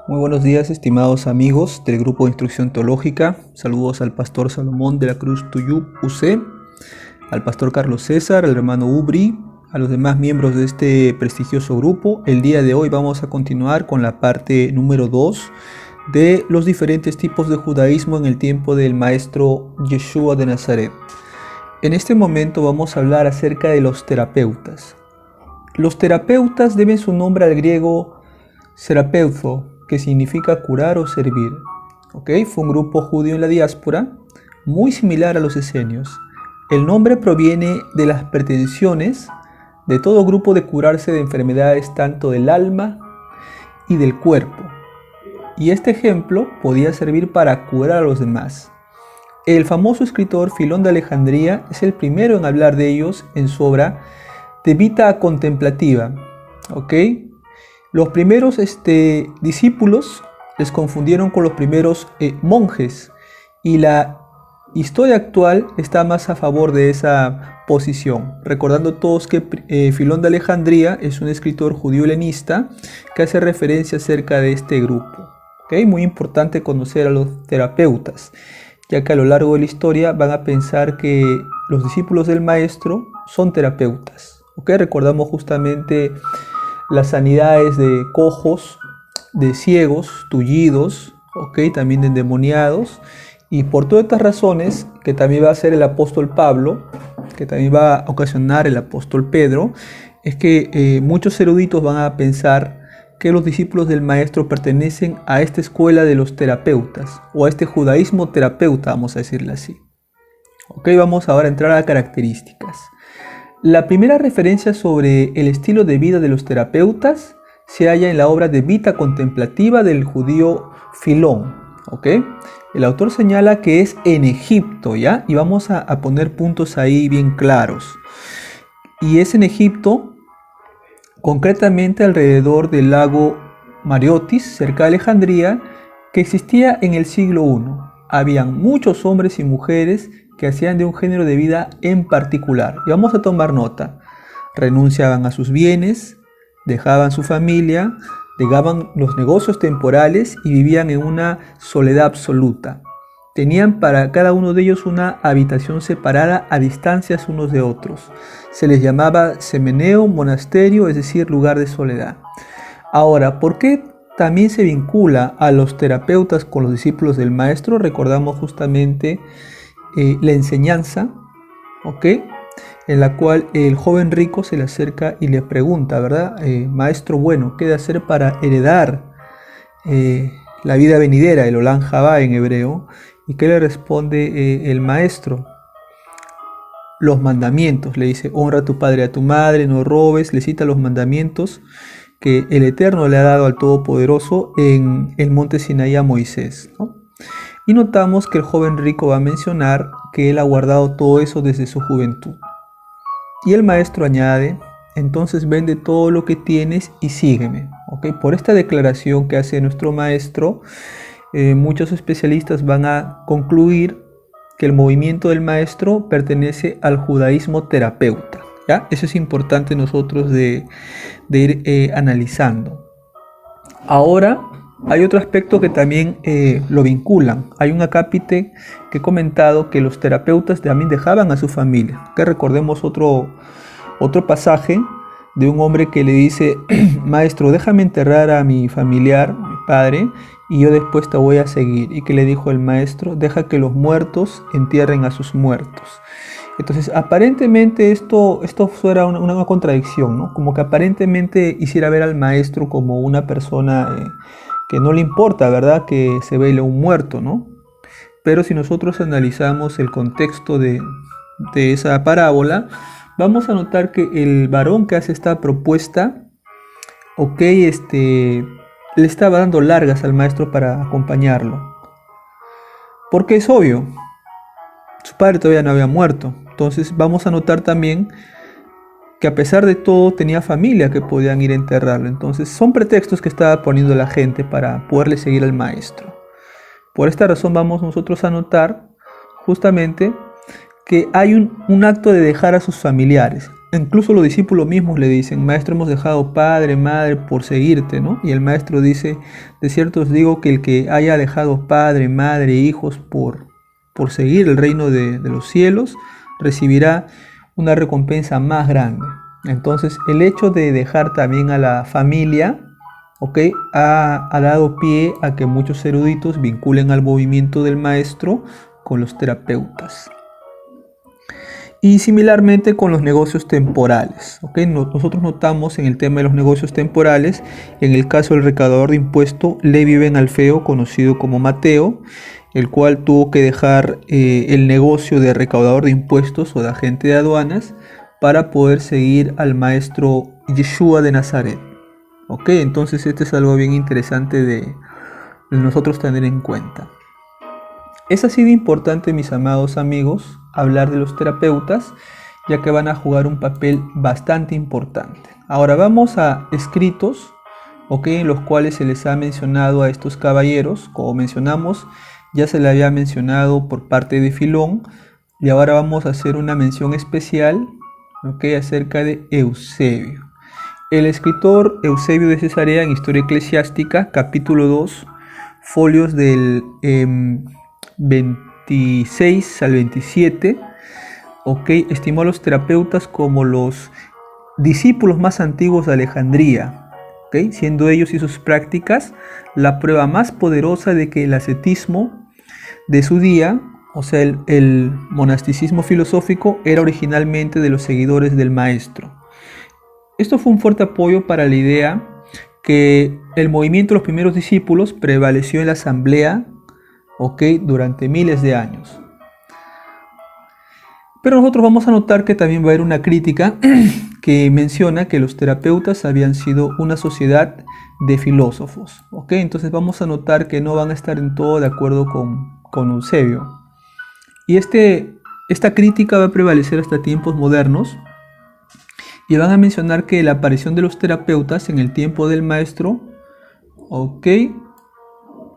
Muy buenos días, estimados amigos del Grupo de Instrucción Teológica. Saludos al pastor Salomón de la Cruz Tuyú UC, al pastor Carlos César, al hermano Ubri, a los demás miembros de este prestigioso grupo. El día de hoy vamos a continuar con la parte número 2 de los diferentes tipos de judaísmo en el tiempo del maestro Yeshua de Nazaret. En este momento vamos a hablar acerca de los terapeutas. Los terapeutas deben su nombre al griego serapeuzo, que significa curar o servir. Fue un grupo judío en la diáspora, muy similar a los esenios. El nombre proviene de las pretensiones de todo grupo de curarse de enfermedades tanto del alma y del cuerpo. Y este ejemplo podía servir para curar a los demás. El famoso escritor Filón de Alejandría es el primero en hablar de ellos en su obra De Vita Contemplativa. Los primeros discípulos les confundieron con los primeros monjes, y la historia actual está más a favor de esa posición, recordando todos que Filón de Alejandría es un escritor judío helenista que hace referencia acerca de este grupo. Muy importante conocer a los terapeutas, ya que a lo largo de la historia van a pensar que los discípulos del maestro son terapeutas. Recordamos justamente las sanidades de cojos, de ciegos, tullidos, también de endemoniados, y por todas estas razones que también va a hacer el apóstol Pablo, que también va a ocasionar el apóstol Pedro, es que muchos eruditos van a pensar que los discípulos del maestro pertenecen a esta escuela de los terapeutas, o a este judaísmo terapeuta, vamos a decirle así. Vamos ahora a entrar a características. La primera referencia sobre el estilo de vida de los terapeutas se halla en la obra De Vita Contemplativa del judío Filón. El autor señala que es en Egipto, ¿ya? Y vamos a poner puntos ahí bien claros. Y es en Egipto, concretamente alrededor del lago Mariotis, cerca de Alejandría, que existía en el siglo I. Habían muchos hombres y mujeres que hacían de un género de vida en particular. Y vamos a tomar nota. Renunciaban a sus bienes, dejaban su familia, dejaban los negocios temporales y vivían en una soledad absoluta. Tenían para cada uno de ellos una habitación separada a distancias unos de otros. Se les llamaba semeneo, monasterio, es decir, lugar de soledad. Ahora, ¿por qué también se vincula a los terapeutas con los discípulos del maestro? Recordamos justamente la enseñanza, en la cual el joven rico se le acerca y le pregunta, ¿verdad? Maestro bueno, ¿qué de hacer para heredar la vida venidera? El Olam Jabá en hebreo. ¿Y qué le responde el maestro? Los mandamientos. Le dice, honra a tu padre y a tu madre, no robes. Le cita los mandamientos que el Eterno le ha dado al Todopoderoso en el monte Sinaí a Moisés, Y notamos que el joven rico va a mencionar que él ha guardado todo eso desde su juventud. Y el maestro añade, entonces vende todo lo que tienes y sígueme. Por esta declaración que hace nuestro maestro, muchos especialistas van a concluir que el movimiento del maestro pertenece al judaísmo terapeuta. ¿Ya? Eso es importante nosotros de ir analizando. Ahora, hay otro aspecto que también lo vinculan. Hay un acápite que he comentado que los terapeutas también dejaban a su familia. Recordemos otro pasaje de un hombre que le dice, maestro, déjame enterrar a mi familiar, mi padre, y yo después te voy a seguir. Y que le dijo el maestro, deja que los muertos entierren a sus muertos. Entonces, aparentemente esto fuera una contradicción, ¿no? Como que aparentemente hiciera ver al maestro como una persona que no le importa, ¿verdad?, que se vele un muerto, ¿no? Pero si nosotros analizamos el contexto de esa parábola, vamos a notar que el varón que hace esta propuesta, le estaba dando largas al maestro para acompañarlo. Porque es obvio, su padre todavía no había muerto. Entonces vamos a notar también que a pesar de todo tenía familia que podían ir a enterrarlo. Entonces son pretextos que estaba poniendo la gente para poderle seguir al maestro. Por esta razón vamos nosotros a notar justamente que hay un acto de dejar a sus familiares. incluso los discípulos mismos le dicen: maestro, hemos dejado padre, madre por seguirte, ¿no? Y el maestro dice: de cierto os digo que el que haya dejado padre, madre, hijos por seguir el reino de los cielos, recibirá una recompensa más grande. Entonces, el hecho de dejar también a la familia, ¿ok?, ha dado pie a que muchos eruditos vinculen al movimiento del maestro con los terapeutas. Y similarmente con los negocios temporales, ¿ok? Nosotros notamos en el tema de los negocios temporales, en el caso del recaudador de impuestos, Levi ben Alfeo, conocido como Mateo, el cual tuvo que dejar el negocio de recaudador de impuestos o de agente de aduanas para poder seguir al maestro Yeshua de Nazaret. ¿Ok? Entonces este es algo bien interesante de nosotros tener en cuenta. Es así de importante, mis amados amigos, hablar de los terapeutas, ya que van a jugar un papel bastante importante. Ahora vamos a escritos, ¿ok?, en los cuales se les ha mencionado a estos caballeros. Como mencionamos, ya se le había mencionado por parte de Filón, y ahora vamos a hacer una mención especial, ¿ok?, acerca de Eusebio. El escritor Eusebio de Cesarea, en Historia Eclesiástica, capítulo 2, folios del 26 al 27, ¿ok?, estimó a los terapeutas como los discípulos más antiguos de Alejandría, ¿ok?, siendo ellos y sus prácticas la prueba más poderosa de que el ascetismo de su día, o sea, el monasticismo filosófico, era originalmente de los seguidores del maestro. Esto fue un fuerte apoyo para la idea que el movimiento de los primeros discípulos prevaleció en la asamblea, ¿ok?, durante miles de años. Pero nosotros vamos a notar que también va a haber una crítica que menciona que los terapeutas habían sido una sociedad de filósofos, ¿ok? Entonces vamos a notar que no van a estar en todo de acuerdo con Eusebio. Y esta crítica va a prevalecer hasta tiempos modernos, y van a mencionar que la aparición de los terapeutas en el tiempo del maestro, ¿ok?,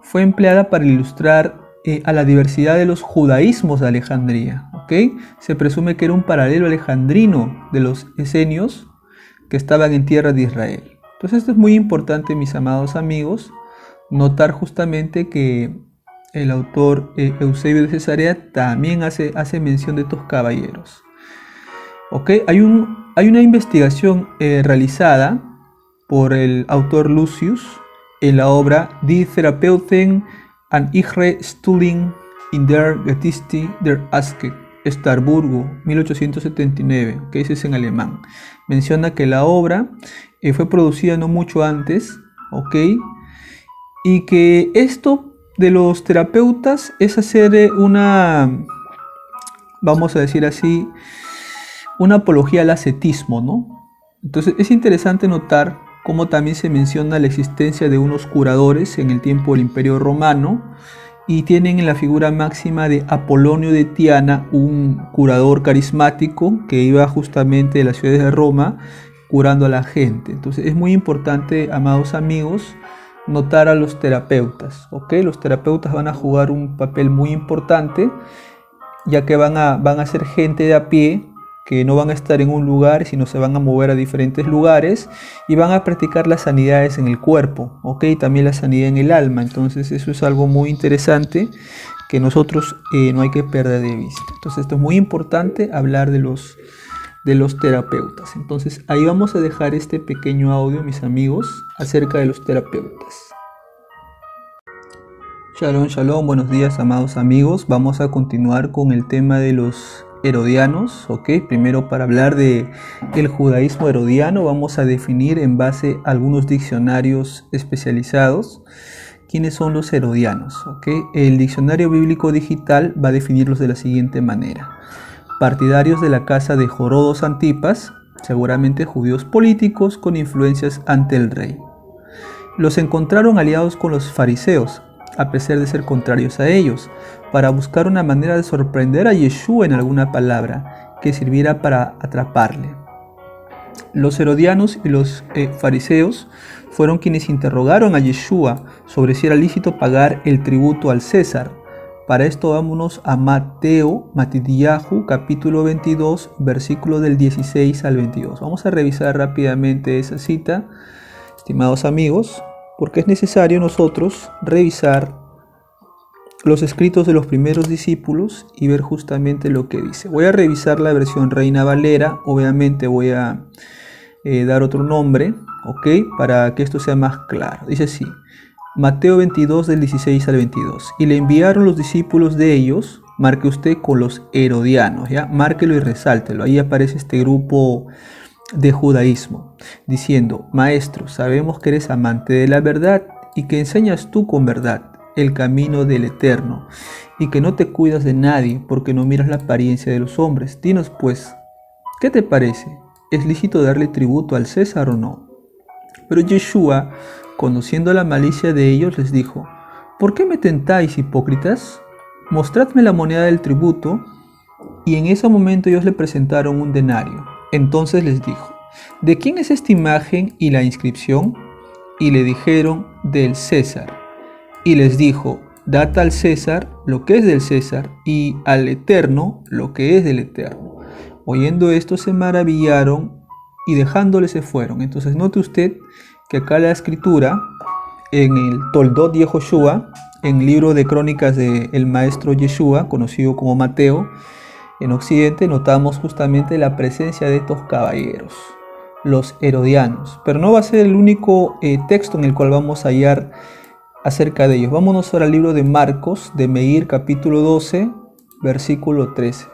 fue empleada para ilustrar a la diversidad de los judaísmos de Alejandría, ¿ok? Se presume que era un paralelo alejandrino de los esenios que estaban en tierra de Israel. Entonces esto es muy importante, mis amados amigos, notar justamente que el autor Eusebio de Cesarea también hace mención de estos caballeros. ¿Ok? Hay una investigación realizada por el autor Lucius en la obra Die Therapeuten an ihre Studien in der Geschichte der Aske, Starburgo, 1879, que ese es en alemán. Menciona que la obra fue producida no mucho antes, ¿ok?, y que esto de los terapeutas es hacer vamos a decir así, una apología al ascetismo, ¿no? Entonces es interesante notar cómo también se menciona la existencia de unos curadores en el tiempo del Imperio Romano, y tienen en la figura máxima de Apolonio de Tiana, un curador carismático que iba justamente de las ciudades de Roma curando a la gente. Entonces es muy importante, amados amigos, notar a los terapeutas, ¿ok? Los terapeutas van a jugar un papel muy importante, ya que van a ser gente de a pie, que no van a estar en un lugar, sino se van a mover a diferentes lugares y van a practicar las sanidades en el cuerpo, ¿ok? También la sanidad en el alma. Entonces eso es algo muy interesante que nosotros no hay que perder de vista. Entonces esto es muy importante, hablar de los terapeutas. Entonces ahí vamos a dejar este pequeño audio, mis amigos, acerca de los terapeutas. Shalom, shalom, buenos días, amados amigos. Vamos a continuar con el tema de los herodianos, ¿ok? Primero, para hablar de el judaísmo herodiano, vamos a definir en base a algunos diccionarios especializados quiénes son los herodianos, ¿ok? El diccionario bíblico digital va a definirlos de la siguiente manera: partidarios de la casa de Jorodos Antipas, seguramente judíos políticos con influencias ante el rey. Los encontraron aliados con los fariseos, a pesar de ser contrarios a ellos, para buscar una manera de sorprender a Yeshua en alguna palabra que sirviera para atraparle. Los herodianos y los fariseos fueron quienes interrogaron a Yeshua sobre si era lícito pagar el tributo al César, Para esto vámonos a Matilyahu, capítulo 22, versículo del 16 al 22. Vamos a revisar rápidamente esa cita, estimados amigos, porque es necesario nosotros revisar los escritos de los primeros discípulos y ver justamente lo que dice. Voy a revisar la versión Reina Valera, obviamente voy a dar otro nombre, ¿ok? Para que esto sea más claro. Dice así, Mateo 22 del 16 al 22. Y le enviaron los discípulos de ellos, marque usted con los herodianos, ¿ya? Márquelo y resáltelo. Ahí aparece este grupo de judaísmo, diciendo, Maestro, sabemos que eres amante de la verdad y que enseñas tú con verdad el camino del Eterno, y que no te cuidas de nadie porque no miras la apariencia de los hombres. Dinos pues, ¿qué te parece? ¿Es lícito darle tributo al César o no? Pero Yeshua, conociendo la malicia de ellos, les dijo, ¿por qué me tentáis, hipócritas? Mostradme la moneda del tributo. Y en ese momento ellos le presentaron un denario. Entonces les dijo, ¿de quién es esta imagen y la inscripción? Y le dijeron, del César. Y les dijo, dad al César lo que es del César, y al Eterno lo que es del Eterno. Oyendo esto se maravillaron y dejándole se fueron. Entonces note usted que acá la escritura, en el Toldot Yehoshua, en el libro de crónicas del maestro Yeshua, conocido como Mateo, en Occidente notamos justamente la presencia de estos caballeros, los herodianos. Pero no va a ser el único texto en el cual vamos a hallar acerca de ellos. Vámonos ahora al libro de Marcos, de Meir, capítulo 12, versículo 13.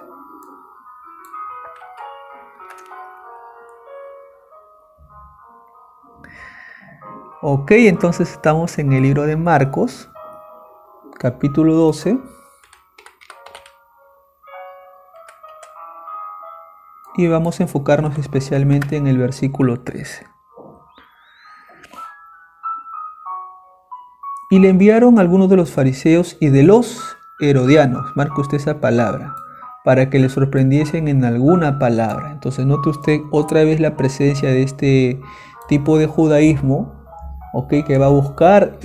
Ok, entonces estamos en el libro de Marcos, capítulo 12. Y vamos a enfocarnos especialmente en el versículo 13. Y le enviaron algunos de los fariseos y de los herodianos, marque usted esa palabra, para que le sorprendiesen en alguna palabra. Entonces note usted otra vez la presencia de este tipo de judaísmo, ¿okay? Que va a buscar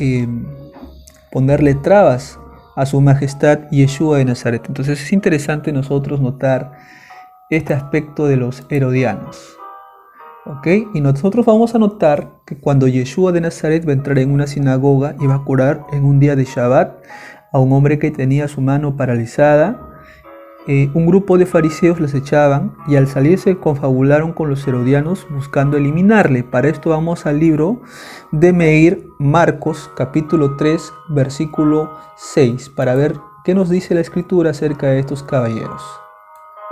ponerle trabas a su majestad Yeshua de Nazaret. Entonces es interesante nosotros notar este aspecto de los herodianos. ¿Okay? Y nosotros vamos a notar que cuando Yeshua de Nazaret va a entrar en una sinagoga y va a curar en un día de Shabbat a un hombre que tenía su mano paralizada, un grupo de fariseos les echaban y al salir se confabularon con los herodianos buscando eliminarle. Para esto vamos al libro de Meir, Marcos, capítulo 3, versículo 6, para ver qué nos dice la escritura acerca de estos caballeros.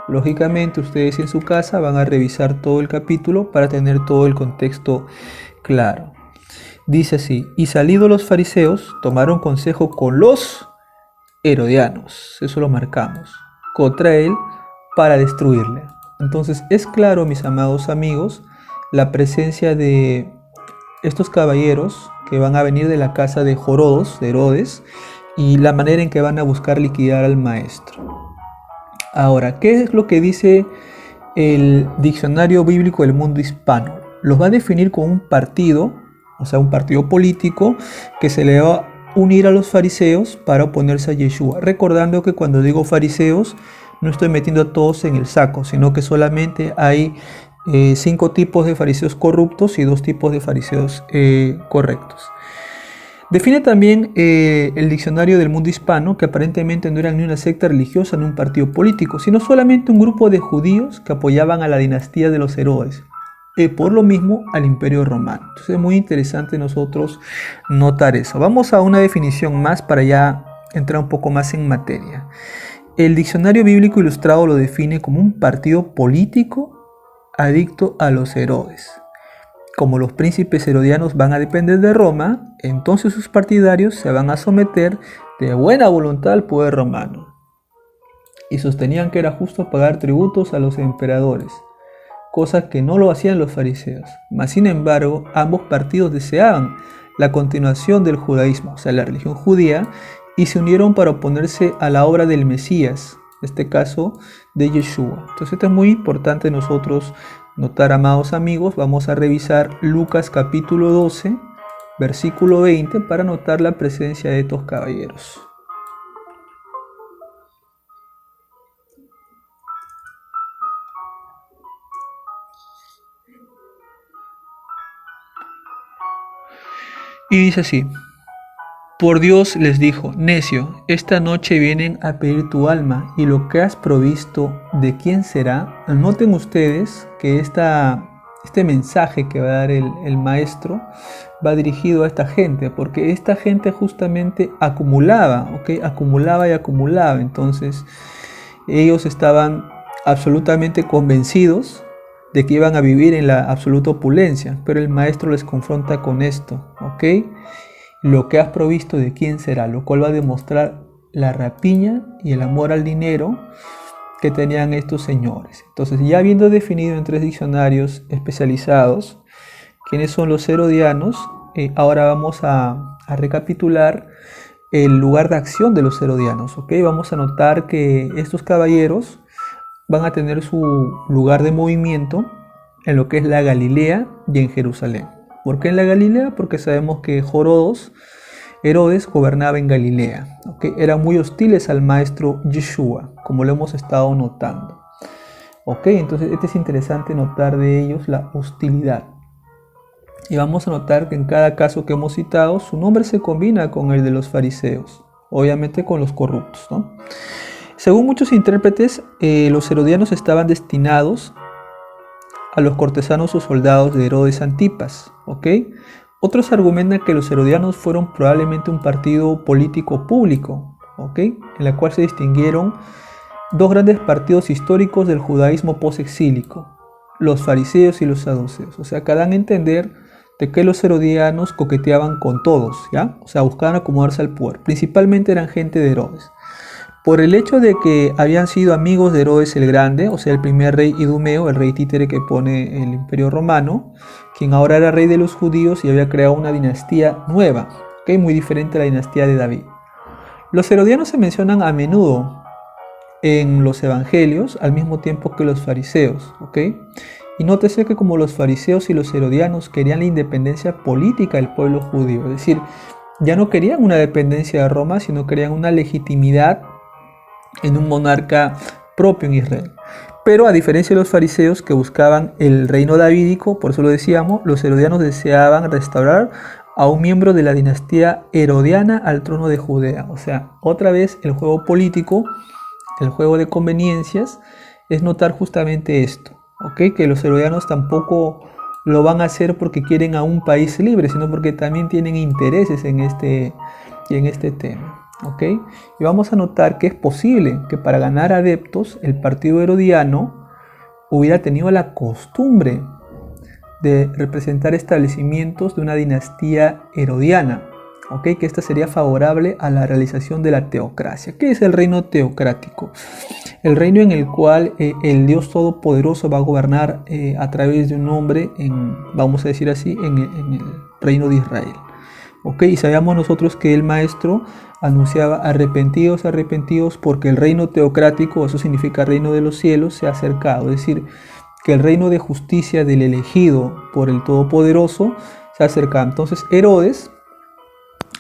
Lógicamente ustedes en su casa van a revisar todo el capítulo para tener todo el contexto claro. Dice así, y salidos los fariseos tomaron consejo con los herodianos, eso lo marcamos, contra él para destruirle. Entonces es claro, mis amados amigos, la presencia de estos caballeros que van a venir de la casa de Jorodos, de Herodes, y la manera en que van a buscar liquidar al maestro. Ahora, ¿qué es lo que dice el diccionario bíblico del mundo hispano? Los va a definir como un partido, o sea, un partido político que se le va a unir a los fariseos para oponerse a Yeshua. Recordando que cuando digo fariseos, no estoy metiendo a todos en el saco, sino que solamente hay 5 tipos de fariseos corruptos y 2 tipos de fariseos correctos. Define también el diccionario del mundo hispano que aparentemente no eran ni una secta religiosa ni un partido político, sino solamente un grupo de judíos que apoyaban a la dinastía de los Herodes, por lo mismo al Imperio Romano. Entonces es muy interesante nosotros notar eso. Vamos a una definición más para ya entrar un poco más en materia. El diccionario bíblico ilustrado lo define como un partido político adicto a los Herodes. Como los príncipes herodianos van a depender de Roma, entonces sus partidarios se van a someter de buena voluntad al poder romano. Y sostenían que era justo pagar tributos a los emperadores, cosa que no lo hacían los fariseos. Mas sin embargo, ambos partidos deseaban la continuación del judaísmo, o sea, la religión judía, y se unieron para oponerse a la obra del Mesías, en este caso de Yeshua. Entonces esto es muy importante nosotros notar, amados amigos. Vamos a revisar Lucas capítulo 12, versículo 20, para notar la presencia de estos caballeros. Y dice así: por Dios les dijo, necio, esta noche vienen a pedir tu alma, y lo que has provisto, ¿de quién será? Noten ustedes que este mensaje que va a dar el maestro va dirigido a esta gente, porque esta gente justamente acumulaba, ¿ok? Acumulaba y acumulaba. Entonces ellos estaban absolutamente convencidos de que iban a vivir en la absoluta opulencia, pero el maestro les confronta con esto, ¿ok? Lo que has provisto, ¿de quién será? Lo cual va a demostrar la rapiña y el amor al dinero que tenían estos señores. Entonces, ya habiendo definido en 3 diccionarios especializados quiénes son los herodianos, ahora vamos a recapitular el lugar de acción de los herodianos, ¿ok? Vamos a notar que estos caballeros van a tener su lugar de movimiento en lo que es la Galilea y en Jerusalén. ¿Por qué en la Galilea? Porque sabemos que Herodes gobernaba en Galilea, ¿okay? Eran muy hostiles al maestro Yeshua, como lo hemos estado notando. ¿Ok? Entonces es interesante notar de ellos la hostilidad. Y vamos a notar que en cada caso que hemos citado, su nombre se combina con el de los fariseos, obviamente con los corruptos, ¿no? Según muchos intérpretes, los herodianos estaban destinados a los cortesanos o soldados de Herodes Antipas, ¿ok? Otros argumentan que los herodianos fueron probablemente un partido político público, ¿ok? En la cual se distinguieron 2 grandes partidos históricos del judaísmo posexílico, los fariseos y los saduceos. O sea, que dan a entender de que los herodianos coqueteaban con todos, ¿ya? O sea, buscaban acomodarse al poder. Principalmente eran gente de Herodes. Por el hecho de que habían sido amigos de Herodes el Grande, o sea, el primer rey idumeo, el rey títere que pone el Imperio Romano, quien ahora era rey de los judíos y había creado una dinastía nueva, ¿okay? Muy diferente a la dinastía de David. Los herodianos se mencionan a menudo en los evangelios, al mismo tiempo que los fariseos, ¿ok? Y nótese que como los fariseos y los herodianos querían la independencia política del pueblo judío, es decir, ya no querían una dependencia de Roma, sino querían una legitimidad en un monarca propio en Israel. Pero a diferencia de los fariseos que buscaban el reino davídico, por eso lo decíamos, los herodianos deseaban restaurar a un miembro de la dinastía herodiana al trono de Judea. O sea, otra vez el juego político, el juego de conveniencias, es notar justamente esto, ¿ok? Que los herodianos tampoco lo van a hacer porque quieren a un país libre, sino porque también tienen intereses en este tema. ¿Ok? Y vamos a notar que es posible que para ganar adeptos el partido herodiano hubiera tenido la costumbre de representar establecimientos de una dinastía herodiana, ¿ok? Que esta sería favorable a la realización de la teocracia. ¿Qué es el reino teocrático? El reino en el cual el Dios Todopoderoso va a gobernar a través de un hombre, vamos a decir así, en el reino de Israel. ¿Ok? Y sabíamos nosotros que el maestro anunciaba arrepentidos, arrepentidos, porque el reino teocrático, eso significa reino de los cielos, se ha acercado. Es decir, que el reino de justicia del elegido por el Todopoderoso se ha acercado. Entonces Herodes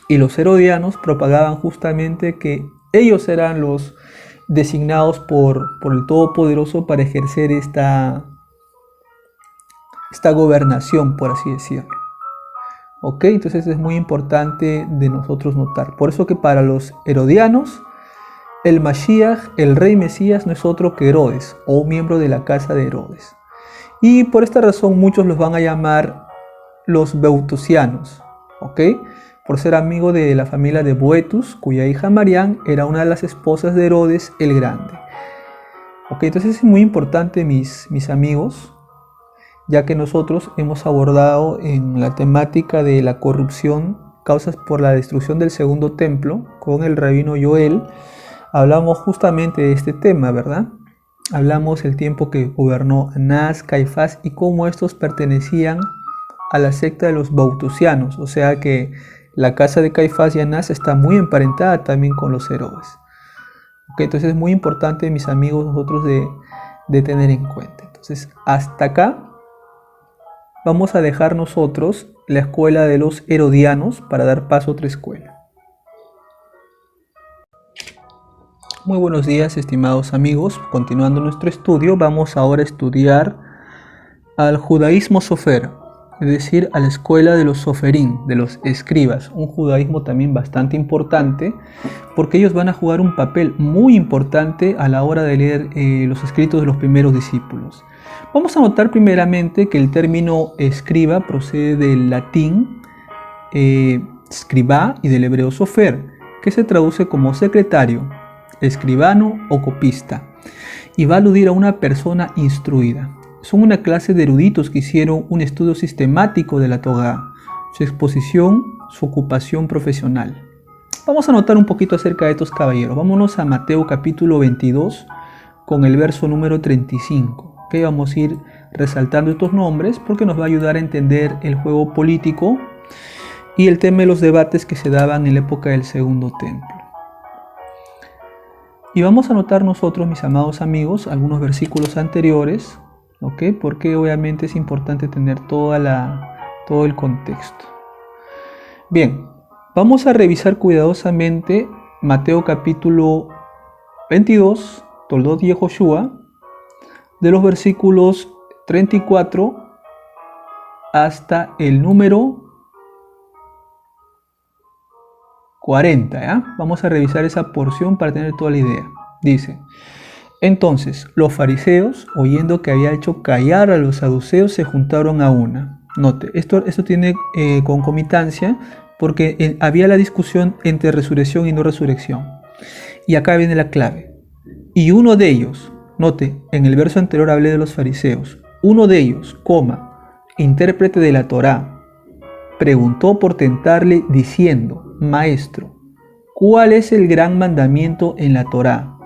y los herodianos propagaban justamente que ellos eran los designados por el Todopoderoso para ejercer esta gobernación, por así decirlo. Ok, entonces es muy importante de nosotros notar. Por eso que para los herodianos, el Mashiach, el rey Mesías, no es otro que Herodes, o un miembro de la casa de Herodes. Y por esta razón muchos los van a llamar los Beotusianos, ok, por ser amigo de la familia de Boetus, cuya hija Marián era una de las esposas de Herodes el Grande. Ok, entonces es muy importante, mis amigos, ya que nosotros hemos abordado en la temática de la corrupción, causas por la destrucción del segundo templo, con el rabino Joel, hablamos justamente de este tema, ¿verdad? Hablamos el tiempo que gobernó Anás, Caifás y cómo estos pertenecían a la secta de los Beotusianos, o sea que la casa de Caifás y Anás está muy emparentada también con los Herodes. Okay, entonces es muy importante, mis amigos, nosotros de tener en cuenta. Entonces, hasta acá vamos a dejar nosotros la escuela de los herodianos para dar paso a otra escuela. Muy buenos días, estimados amigos. Continuando nuestro estudio, vamos ahora a estudiar al judaísmo sofer. es decir, a la escuela de los soferín, de los escribas, un judaísmo también bastante importante, porque ellos van a jugar un papel muy importante a la hora de leer los escritos de los primeros discípulos. Vamos a notar primeramente que el término escriba procede del latín scribá y del hebreo sofer, que se traduce como secretario, escribano o copista, y va a aludir a una persona instruida. Son una clase de eruditos que hicieron un estudio sistemático de la Torá, su exposición, su ocupación profesional. Vamos a notar un poquito acerca de estos caballeros. Vámonos a Mateo capítulo 22 con el verso número 35. ¿Okay? Vamos a ir resaltando estos nombres porque nos va a ayudar a entender el juego político y el tema de los debates que se daban en la época del Segundo Templo. Y vamos a notar nosotros, mis amados amigos, algunos versículos anteriores, ¿okay? Porque obviamente es importante tener todo el contexto. Bien, vamos a revisar cuidadosamente Mateo capítulo 22, Toldot Yehoshua, de los versículos 34 hasta el número 40, ¿ya? Vamos a revisar esa porción para tener toda la idea. Dice: entonces los fariseos, oyendo que había hecho callar a los saduceos, se juntaron a una. Note, esto tiene concomitancia porque había la discusión entre resurrección y no resurrección. Y acá viene la clave. Y uno de ellos, note, en el verso anterior hablé de los fariseos, uno de ellos, intérprete de la Torá, preguntó por tentarle diciendo: Maestro, ¿cuál es el gran mandamiento en la Torá?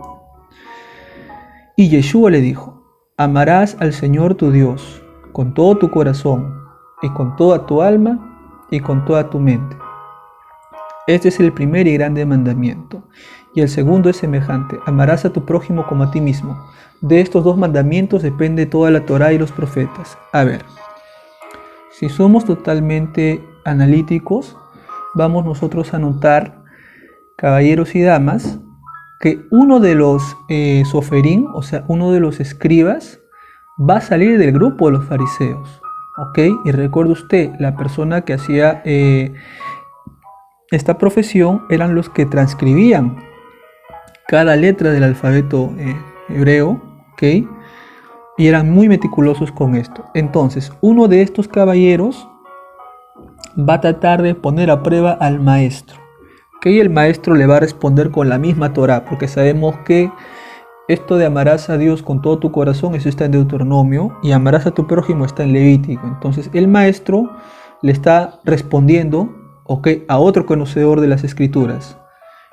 Y Yeshua le dijo: amarás al Señor tu Dios con todo tu corazón y con toda tu alma y con toda tu mente. Este es el primer y grande mandamiento. Y el segundo es semejante: amarás a tu prójimo como a ti mismo. De estos dos mandamientos depende toda la Torá y los profetas. A ver, si somos totalmente analíticos, vamos nosotros a notar, caballeros y damas, que uno de los soferín, o sea, uno de los escribas, va a salir del grupo de los fariseos. ¿Ok? Y recuerde usted, la persona que hacía esta profesión eran los que transcribían cada letra del alfabeto hebreo, ¿ok? Y eran muy meticulosos con esto. Entonces, uno de estos caballeros va a tratar de poner a prueba al maestro. ¿Okay? Y el maestro le va a responder con la misma Torá, porque sabemos que esto de amarás a Dios con todo tu corazón, eso está en Deuteronomio, y amarás a tu prójimo está en Levítico. Entonces el maestro le está respondiendo, ¿okay?, a otro conocedor de las escrituras.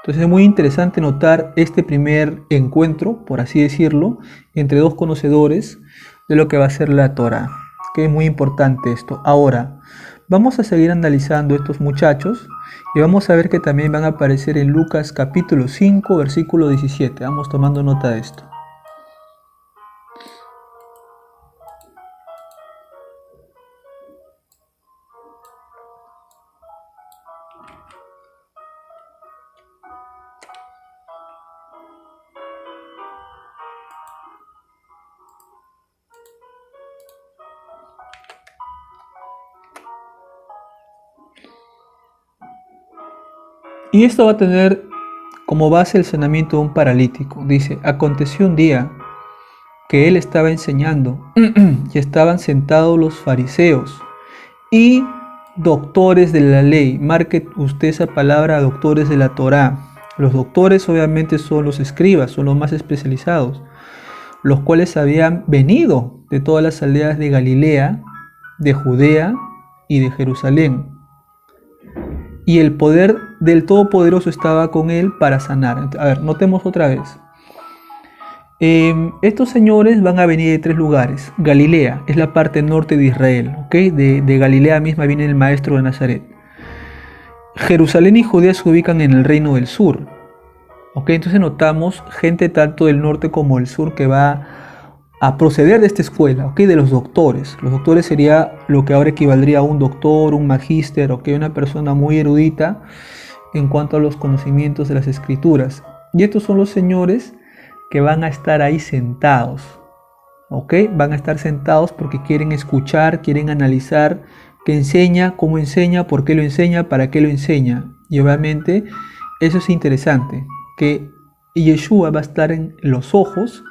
Entonces es muy interesante notar este primer encuentro, por así decirlo, entre dos conocedores de lo que va a ser la Torá. Que es muy importante esto. Ahora, vamos a seguir analizando estos muchachos y vamos a ver que también van a aparecer en Lucas capítulo 5, versículo 17. Vamos tomando nota de esto. Y esto va a tener como base el sanamiento de un paralítico. Dice: aconteció un día que él estaba enseñando y estaban sentados los fariseos y doctores de la ley. Marque usted esa palabra, doctores de la Torá. Los doctores obviamente son los escribas, son los más especializados, los cuales habían venido de todas las aldeas de Galilea, de Judea y de Jerusalén. Y el poder del Todopoderoso estaba con él para sanar. A ver, notemos otra vez. Estos señores van a venir de tres lugares. Galilea es la parte norte de Israel, ¿ok? De Galilea misma viene el maestro de Nazaret. Jerusalén y Judea se ubican en el reino del sur, ¿ok? Entonces notamos gente tanto del norte como del sur que va a proceder de esta escuela, ¿ok? De los doctores. Los doctores sería lo que ahora equivaldría a un doctor, un magíster, ¿ok? Una persona muy erudita en cuanto a los conocimientos de las escrituras. Y estos son los señores que van a estar ahí sentados, ¿ok? Van a estar sentados porque quieren escuchar, quieren analizar que enseña, cómo enseña, por qué lo enseña, para qué lo enseña. Y obviamente eso es interesante, que Yeshua va a estar en los ojos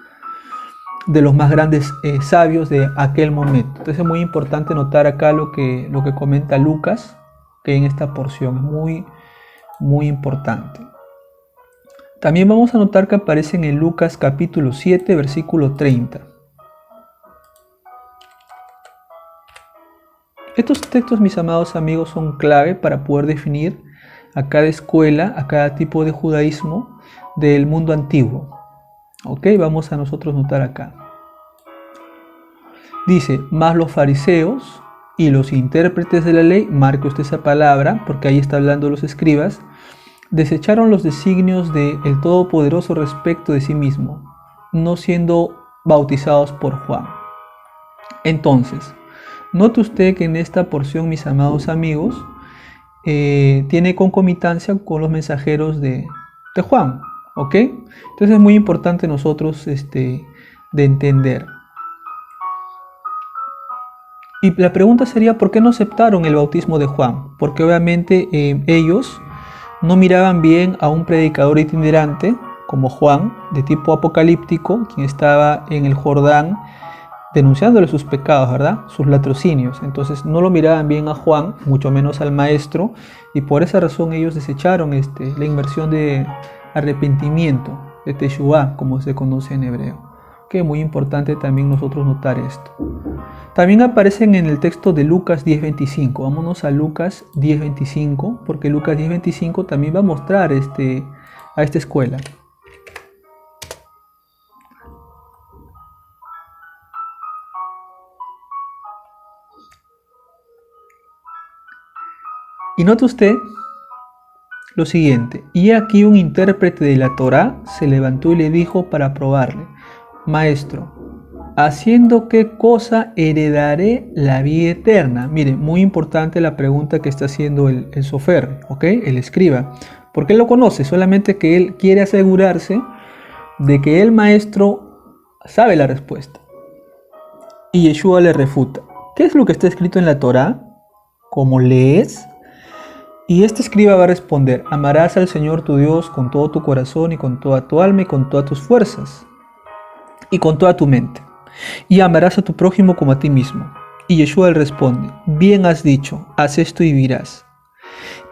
de los más grandes sabios de aquel momento. Entonces es muy importante notar acá lo que comenta Lucas, que en esta porción es muy importante. También vamos a notar que aparecen en Lucas capítulo 7, versículo 30. Estos textos, mis amados amigos, son clave para poder definir a cada escuela, a cada tipo de judaísmo del mundo antiguo. Ok, vamos a nosotros notar acá. Dice, más los fariseos y los intérpretes de la ley, marque usted esa palabra, porque ahí está hablando los escribas, desecharon los designios del Todopoderoso respecto de sí mismo, no siendo bautizados por Juan. Entonces, note usted que en esta porción, mis amados amigos, tiene concomitancia con los mensajeros de Juan, ¿ok? Entonces es muy importante nosotros de entender. Y la pregunta sería, ¿por qué no aceptaron el bautismo de Juan? Porque obviamente ellos no miraban bien a un predicador itinerante como Juan, de tipo apocalíptico, quien estaba en el Jordán denunciándole sus pecados, ¿verdad? Sus latrocinios. Entonces no lo miraban bien a Juan, mucho menos al maestro, y por esa razón ellos desecharon la inmersión de arrepentimiento, de Teshuvá, como se conoce en hebreo. Que es muy importante también nosotros notar esto. También aparecen en el texto de Lucas 10:25. Vámonos a Lucas 10:25, porque Lucas 10:25 también va a mostrar a esta escuela. Y note usted lo siguiente, y aquí un intérprete de la Torá se levantó y le dijo para probarle, Maestro, ¿haciendo qué cosa heredaré la vida eterna? Mire, muy importante la pregunta que está haciendo el sofer, ¿ok? El escriba, porque él lo conoce, solamente que él quiere asegurarse de que el maestro sabe la respuesta. Y Yeshua le refuta, ¿qué es lo que está escrito en la Torá? ¿Cómo lees? Y este escriba va a responder, amarás al Señor tu Dios con todo tu corazón y con toda tu alma y con todas tus fuerzas y con toda tu mente. Y amarás a tu prójimo como a ti mismo. Y Yeshua le responde, bien has dicho, haz esto y vivirás.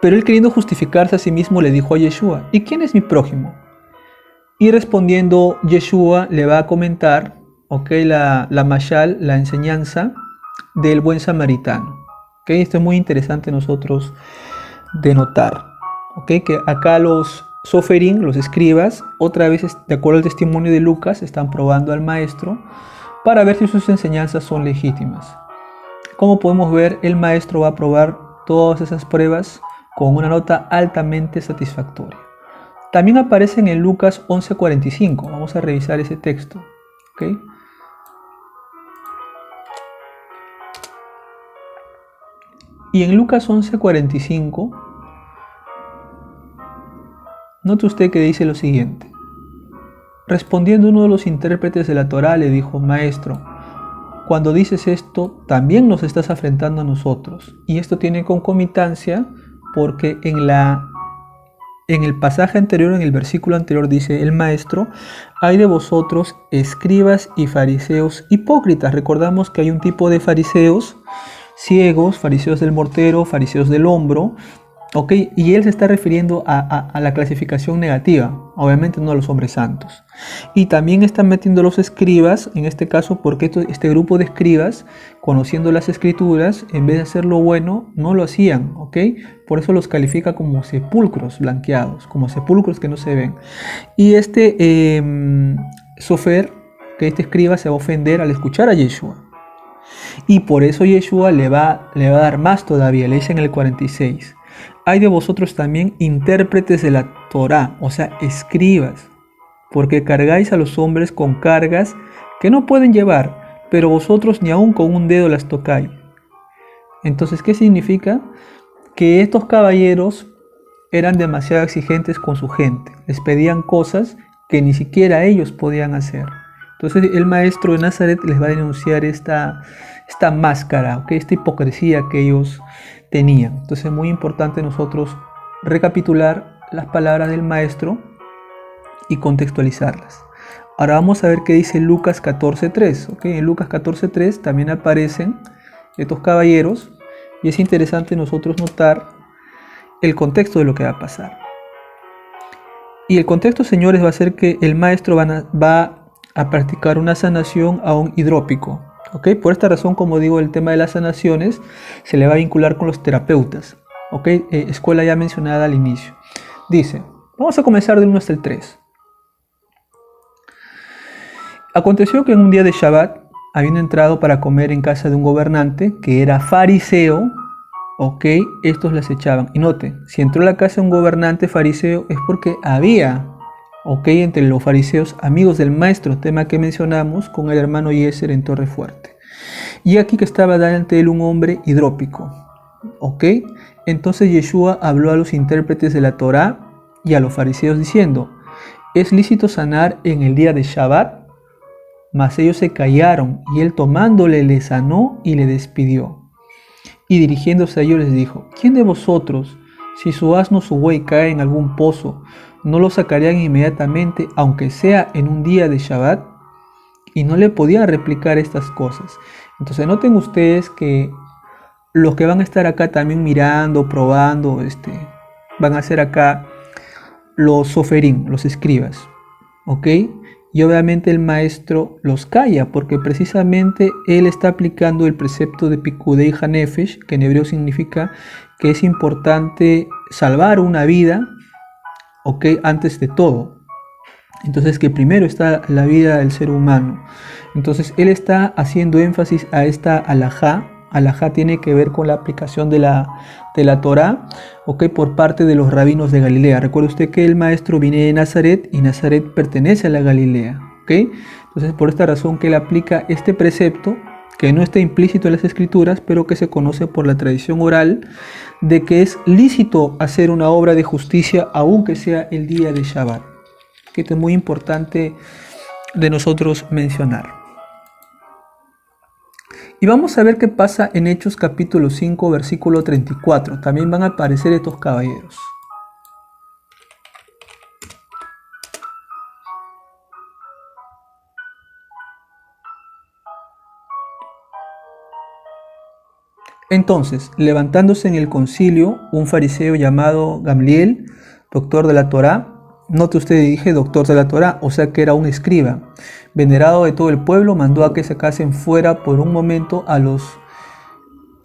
Pero él queriendo justificarse a sí mismo le dijo a Yeshua, ¿y quién es mi prójimo? Y respondiendo Yeshua le va a comentar, la mashal, la enseñanza del buen samaritano. Esto es muy interesante nosotros de notar, que acá los soferín, los escribas, otra vez de acuerdo al testimonio de Lucas, están probando al maestro para ver si sus enseñanzas son legítimas. Como podemos ver, el maestro va a probar todas esas pruebas con una nota altamente satisfactoria. También aparecen en Lucas 11:45, vamos a revisar ese texto. Y en Lucas 11:45, note usted que dice lo siguiente. Respondiendo uno de los intérpretes de la Torá le dijo, Maestro, cuando dices esto, también nos estás afrentando a nosotros. Y esto tiene concomitancia porque en el pasaje anterior, en el versículo anterior, dice el Maestro, hay de vosotros escribas y fariseos hipócritas. Recordamos que hay un tipo de fariseos ciegos, fariseos del mortero, fariseos del hombro, y él se está refiriendo a la clasificación negativa, obviamente no a los hombres santos. Y también están metiendo los escribas, en este caso porque este grupo de escribas, conociendo las escrituras, en vez de hacer lo bueno, no lo hacían, por eso los califica como sepulcros blanqueados, como sepulcros que no se ven. Y sofer, que este escriba se va a ofender al escuchar a Yeshua. Y por eso Yeshua le va a dar más todavía, le dice en el 46. Hay de vosotros también intérpretes de la Torá, o sea, escribas, porque cargáis a los hombres con cargas que no pueden llevar, pero vosotros ni aun con un dedo las tocáis. Entonces, ¿qué significa? Que estos caballeros eran demasiado exigentes con su gente, les pedían cosas que ni siquiera ellos podían hacer. Entonces el maestro de Nazaret les va a denunciar esta esta máscara, ¿ok? Esta hipocresía que ellos tenían. Entonces es muy importante nosotros recapitular las palabras del maestro y contextualizarlas. Ahora vamos a ver qué dice Lucas 14:3, ¿ok? En Lucas 14:3 también aparecen estos caballeros y es interesante nosotros notar el contexto de lo que va a pasar. Y el contexto, señores, va a ser que el maestro va a practicar una sanación a un hidrópico, ¿ok? Por esta razón, como digo, el tema de las sanaciones se le va a vincular con los terapeutas, ¿ok? Escuela ya mencionada al inicio. Dice, vamos a comenzar del 1 hasta el 3. Aconteció que en un día de Shabbat, habiendo entrado para comer en casa de un gobernante que era fariseo, ok, estos les echaban. Y noten, si entró a la casa de un gobernante fariseo es porque había, ok, entre los fariseos amigos del maestro, tema que mencionamos con el hermano Yeser en Torre Fuerte. Y aquí que estaba delante de él un hombre hidrópico, ok. Entonces Yeshua habló a los intérpretes de la Torá y a los fariseos diciendo, ¿es lícito sanar en el día de Shabbat? Mas ellos se callaron, y él tomándole le sanó y le despidió. Y dirigiéndose a ellos les dijo, ¿quién de vosotros, si su asno o su buey cae en algún pozo, no lo sacarían inmediatamente, aunque sea en un día de Shabbat? Y no le podían replicar estas cosas. Entonces noten ustedes que los que van a estar acá también mirando, probando, van a ser acá los soferín, los escribas, ¿ok? Y obviamente el maestro los calla porque precisamente él está aplicando el precepto de Pikudei Hanefesh, que en hebreo significa que es importante salvar una vida, ¿ok? Antes de todo. Entonces que primero está la vida del ser humano. Entonces él está haciendo énfasis a esta alajá. Alajá tiene que ver con la aplicación de la Torá, ¿ok? Por parte de los rabinos de Galilea. Recuerde usted que el maestro viene de Nazaret y Nazaret pertenece a la Galilea, ¿ok? Entonces por esta razón que él aplica este precepto que no está implícito en las escrituras, pero que se conoce por la tradición oral, de que es lícito hacer una obra de justicia aunque sea el día de Shabbat, que esto es muy importante de nosotros mencionar. Y vamos a ver qué pasa en Hechos capítulo 5, versículo 34. También van a aparecer estos caballeros. Entonces, levantándose en el concilio, un fariseo llamado Gamliel, doctor de la Torá, note usted, dije doctor de la Torá, o sea que era un escriba, venerado de todo el pueblo, mandó a que sacasen fuera por un momento a los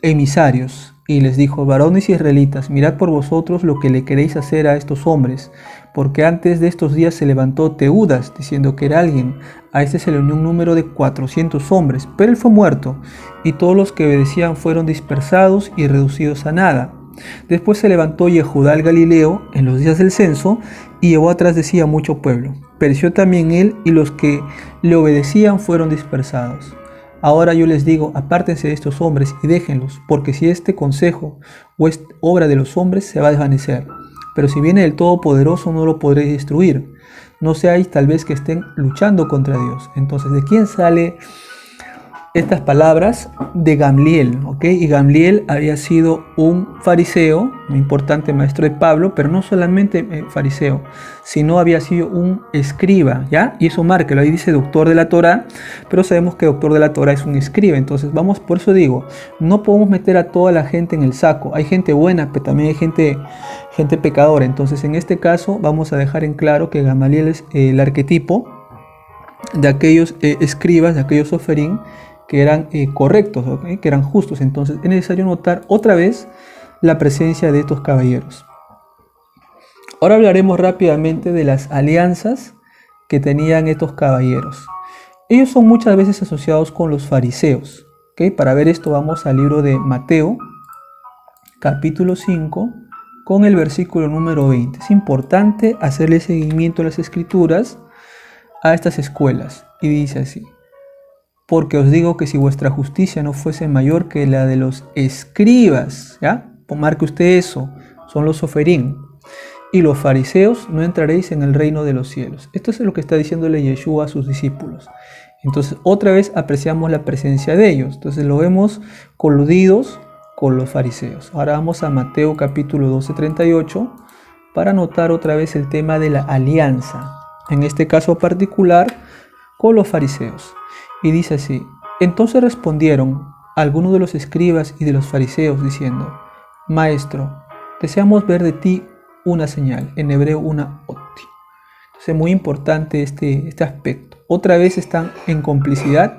emisarios y les dijo, varones israelitas, mirad por vosotros lo que le queréis hacer a estos hombres, porque antes de estos días se levantó Teudas, diciendo que era alguien, a este se le unió un número de 400 hombres, pero él fue muerto, y todos los que obedecían fueron dispersados y reducidos a nada. Después se levantó Yehudá el Galileo en los días del censo, y llevó atrás de sí a mucho pueblo. Pereció también él, y los que le obedecían fueron dispersados. Ahora yo les digo, apártense de estos hombres y déjenlos, porque si este consejo o es obra de los hombres se va a desvanecer. Pero si viene el Todopoderoso no lo podréis destruir. No seáis tal vez que estén luchando contra Dios. Entonces, ¿de quién sale estas palabras? De Gamliel, ¿ok? Y Gamliel había sido un fariseo, un importante maestro de Pablo, pero no solamente fariseo, sino había sido un escriba, ¿ya? Y eso márquelo, ahí dice doctor de la Torá, pero sabemos que doctor de la Torá es un escriba, entonces vamos, por eso digo, no podemos meter a toda la gente en el saco, hay gente buena, pero también hay gente pecadora, entonces en este caso vamos a dejar en claro que Gamaliel es el arquetipo de aquellos escribas, de aquellos soferín, que eran correctos, ¿okay? Que eran justos. Entonces es necesario notar otra vez la presencia de estos caballeros. Ahora hablaremos rápidamente de las alianzas que tenían estos caballeros. Ellos son muchas veces asociados con los fariseos, ¿okay? Para ver esto vamos al libro de Mateo, capítulo 5, con el versículo número 20. Es importante hacerle seguimiento a las escrituras a estas escuelas. Y dice así: porque os digo que si vuestra justicia no fuese mayor que la de los escribas, ¿ya? Marque usted eso, son los soferín, y los fariseos, no entraréis en el reino de los cielos. Esto es lo que está diciéndole Yeshua a sus discípulos. Entonces otra vez apreciamos la presencia de ellos. Entonces lo vemos coludidos con los fariseos. Ahora vamos a Mateo capítulo 12, 38 para notar otra vez el tema de la alianza. En este caso particular con los fariseos. Y dice así: entonces respondieron algunos de los escribas y de los fariseos diciendo: Maestro, deseamos ver de ti una señal, en hebreo una oti. Entonces muy importante este aspecto. Otra vez están en complicidad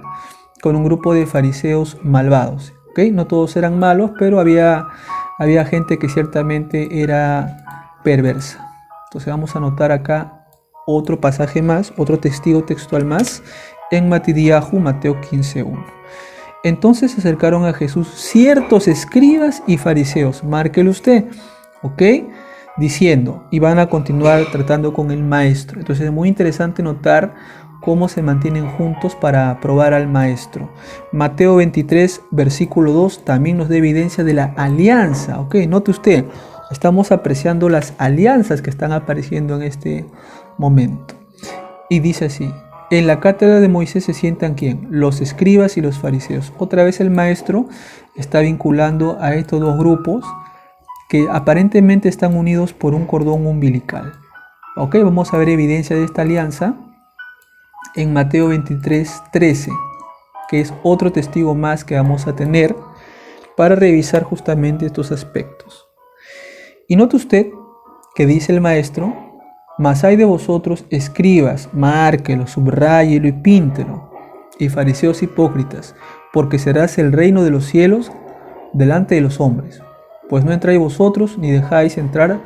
con un grupo de fariseos malvados. ¿Okay? No todos eran malos, pero había gente que ciertamente era perversa. Entonces vamos a anotar acá otro pasaje más, otro testigo textual más, en Matidiahu, Mateo 15:1. Entonces se acercaron a Jesús ciertos escribas y fariseos, márquelo usted, ¿ok? Diciendo, y van a continuar tratando con el maestro. Entonces es muy interesante notar cómo se mantienen juntos para probar al maestro. Mateo 23, versículo 2, también nos da evidencia de la alianza, ¿ok? Note usted, estamos apreciando las alianzas que están apareciendo en este momento. Y dice así: en la cátedra de Moisés se sientan ¿quién? Los escribas y los fariseos. Otra vez el maestro está vinculando a estos dos grupos que aparentemente están unidos por un cordón umbilical. Ok, vamos a ver evidencia de esta alianza en Mateo 23, 13, que es otro testigo más que vamos a tener para revisar justamente estos aspectos. Y note usted que dice el maestro: mas hay de vosotros, escribas, márquelo, subráyelo y píntelo, y fariseos hipócritas, porque serás el reino de los cielos delante de los hombres. Pues no entráis vosotros, ni dejáis entrar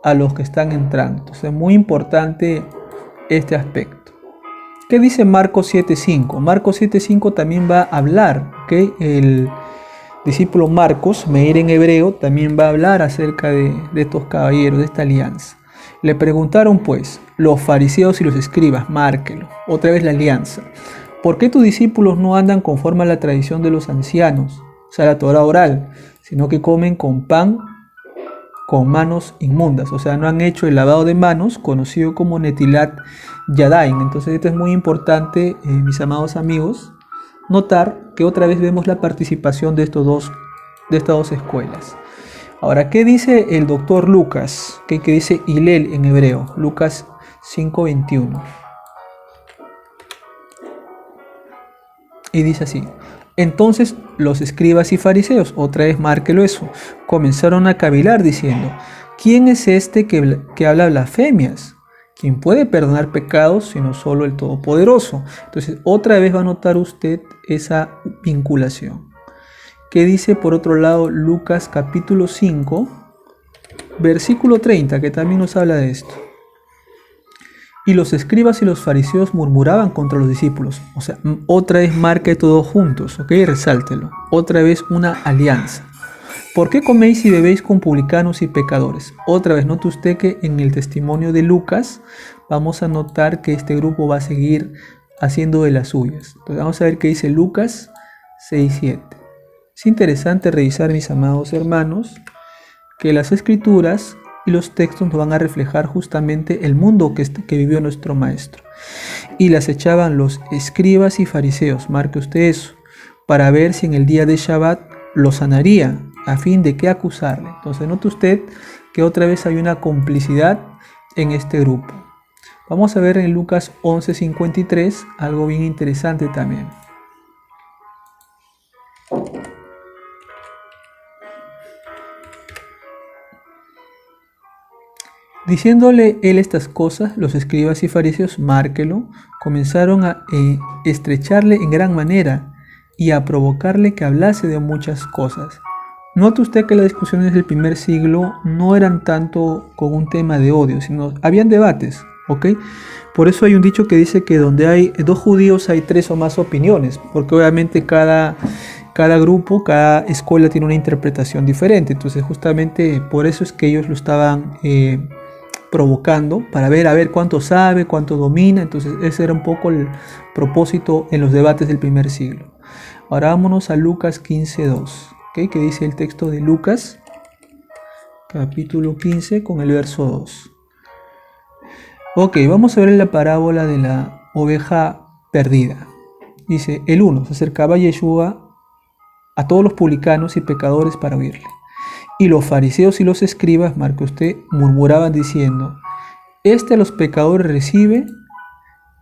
a los que están entrando. Entonces es muy importante este aspecto. ¿Qué dice Marcos 7:5? Marcos 7:5 también va a hablar, ¿okay? El discípulo Marcos, Meir en hebreo, también va a hablar acerca de estos caballeros, de esta alianza. Le preguntaron pues los fariseos y los escribas, márquelo, otra vez la alianza: ¿por qué tus discípulos no andan conforme a la tradición de los ancianos, o sea, la Torá oral, sino que comen con pan con manos inmundas? O sea, no han hecho el lavado de manos, conocido como Netilat Yadayim. Entonces esto es muy importante, mis amados amigos, notar que otra vez vemos la participación de estas dos escuelas. Ahora, ¿qué dice el doctor Lucas? ¿Qué dice Hillel en hebreo? Lucas 5:21. Y dice así: entonces los escribas y fariseos, otra vez márquelo eso, comenzaron a cavilar diciendo: ¿quién es este que habla blasfemias? ¿Quién puede perdonar pecados sino solo el Todopoderoso? Entonces otra vez va a notar usted esa vinculación. ¿Qué dice por otro lado Lucas capítulo 5, versículo 30, que también nos habla de esto? Y los escribas y los fariseos murmuraban contra los discípulos. O sea, otra vez marque todos juntos, ¿ok? Resáltelo. Otra vez una alianza. ¿Por qué coméis y bebéis con publicanos y pecadores? Otra vez note usted que en el testimonio de Lucas vamos a notar que este grupo va a seguir haciendo de las suyas. Entonces vamos a ver qué dice Lucas 6:7. Es interesante revisar, mis amados hermanos, que las escrituras y los textos nos van a reflejar justamente el mundo que vivió nuestro maestro. Y las echaban los escribas y fariseos, marque usted eso, para ver si en el día de Shabbat lo sanaría, a fin de que acusarle. Entonces note usted que otra vez hay una complicidad en este grupo. Vamos a ver en Lucas 11:53 algo bien interesante también. Diciéndole él estas cosas, los escribas y fariseos, márquelo, comenzaron a estrecharle en gran manera y a provocarle que hablase de muchas cosas. Note usted que las discusiones del primer siglo no eran tanto con un tema de odio, sino habían debates, ¿ok? Por eso hay un dicho que dice que donde hay dos judíos hay tres o más opiniones, porque obviamente cada grupo, cada escuela tiene una interpretación diferente. Entonces justamente por eso es que ellos lo estaban provocando, para ver a ver cuánto sabe, cuánto domina. Entonces ese era un poco el propósito en los debates del primer siglo. Ahora vámonos a Lucas 15:2, ¿okay? Que dice el texto de Lucas capítulo 15 con el verso 2. Ok, vamos a ver la parábola de la oveja perdida. Dice, el 1, se acercaba Yeshua a todos los publicanos y pecadores para oírle. Y los fariseos y los escribas, marque usted, murmuraban diciendo, este a los pecadores recibe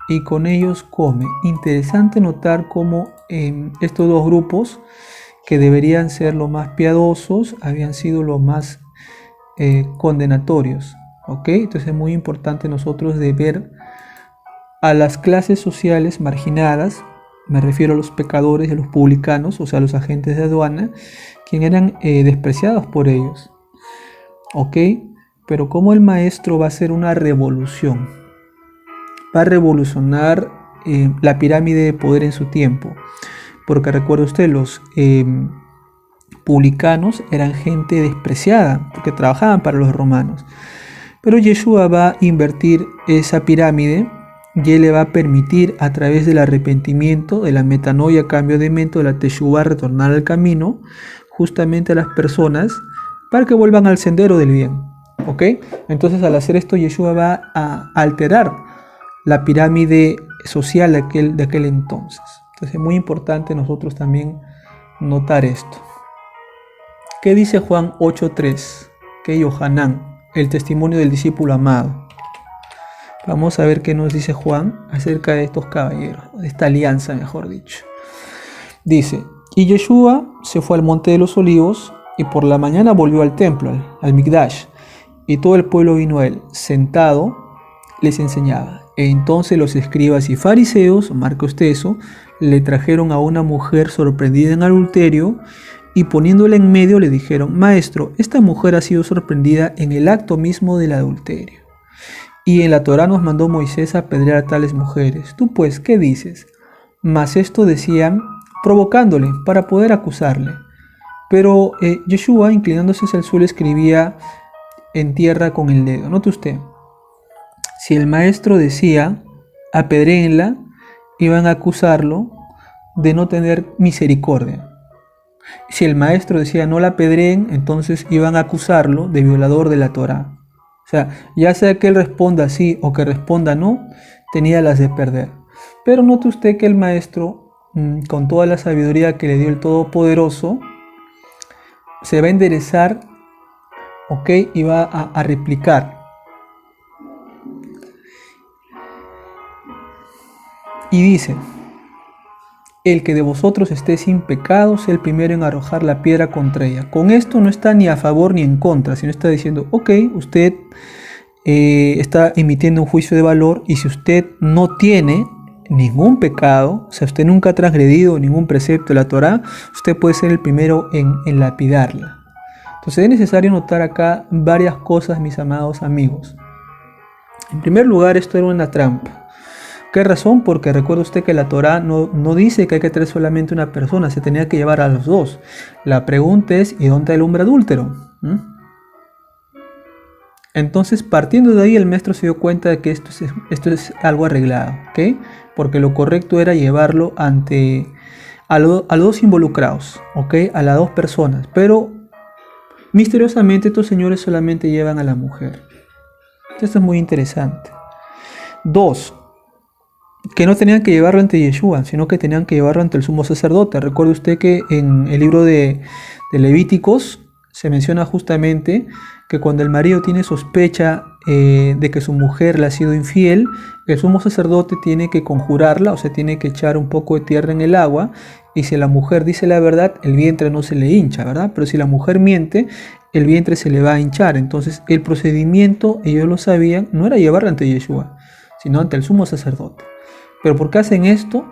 y con ellos come. Interesante notar cómo estos dos grupos, que deberían ser los más piadosos, habían sido los más condenatorios. ¿Ok? Entonces es muy importante nosotros de ver a las clases sociales marginadas, me refiero a los pecadores y a los publicanos, o sea, los agentes de aduana, quienes eran despreciados por ellos. ¿Ok? Pero como el maestro va a hacer una revolución, va a revolucionar la pirámide de poder en su tiempo. Porque recuerde usted, los publicanos eran gente despreciada, porque trabajaban para los romanos. Pero Yeshua va a invertir esa pirámide y él le va a permitir, a través del arrepentimiento, de la metanoia, cambio de mente, de la teshuvá, retornar al camino, justamente a las personas, para que vuelvan al sendero del bien. ¿Ok? Entonces, al hacer esto, Yeshua va a alterar la pirámide social de aquel entonces. Entonces, es muy importante nosotros también notar esto. ¿Qué dice Juan 8:3? Que Yohanan, el testimonio del discípulo amado. Vamos a ver qué nos dice Juan acerca de estos caballeros, de esta alianza, mejor dicho. Dice, y Yeshua se fue al monte de los olivos y por la mañana volvió al templo, al Mikdash, y todo el pueblo vino a él, sentado, les enseñaba. E entonces los escribas y fariseos, marca usted eso, le trajeron a una mujer sorprendida en adulterio y poniéndola en medio le dijeron, maestro, esta mujer ha sido sorprendida en el acto mismo del adulterio. Y en la Torá nos mandó Moisés a apedrear a tales mujeres. Tú pues, ¿qué dices? Mas esto decían provocándole para poder acusarle. Pero Yeshua, inclinándose hacia el suelo, escribía en tierra con el dedo. Note usted, si el maestro decía apedréenla, iban a acusarlo de no tener misericordia. Si el maestro decía no la apedreen, entonces iban a acusarlo de violador de la Torá. O sea, ya sea que él responda sí o que responda no, tenía las de perder. Pero note usted que el maestro, con toda la sabiduría que le dio el Todopoderoso, se va a enderezar, ¿ok? Y va a replicar. Y dice, el que de vosotros esté sin pecado, sea el primero en arrojar la piedra contra ella. Con esto no está ni a favor ni en contra, sino está diciendo, ok, usted está emitiendo un juicio de valor y si usted no tiene ningún pecado, o sea, usted nunca ha transgredido ningún precepto de la Torá, usted puede ser el primero en lapidarla. Entonces es necesario notar acá varias cosas, mis amados amigos. En primer lugar, esto era una trampa. ¿Qué razón? Porque recuerda usted que la Torá no dice que hay que traer solamente una persona, se tenía que llevar a los dos. La pregunta es, ¿y dónde está el hombre adúltero? Entonces, partiendo de ahí, el maestro se dio cuenta de que esto es algo arreglado, ¿ok? Porque lo correcto era llevarlo a los dos involucrados, ¿ok? A las dos personas, pero misteriosamente estos señores solamente llevan a la mujer. Esto es muy interesante. 2. Que no tenían que llevarlo ante Yeshua, sino que tenían que llevarlo ante el sumo sacerdote. Recuerde usted que en el libro de Levíticos se menciona justamente que cuando el marido tiene sospecha de que su mujer le ha sido infiel, el sumo sacerdote tiene que conjurarla, o sea, tiene que echar un poco de tierra en el agua, y si la mujer dice la verdad, el vientre no se le hincha, ¿verdad? Pero si la mujer miente, el vientre se le va a hinchar. Entonces el procedimiento, ellos lo sabían, no era llevarla ante Yeshua, sino ante el sumo sacerdote. ¿Pero por qué hacen esto?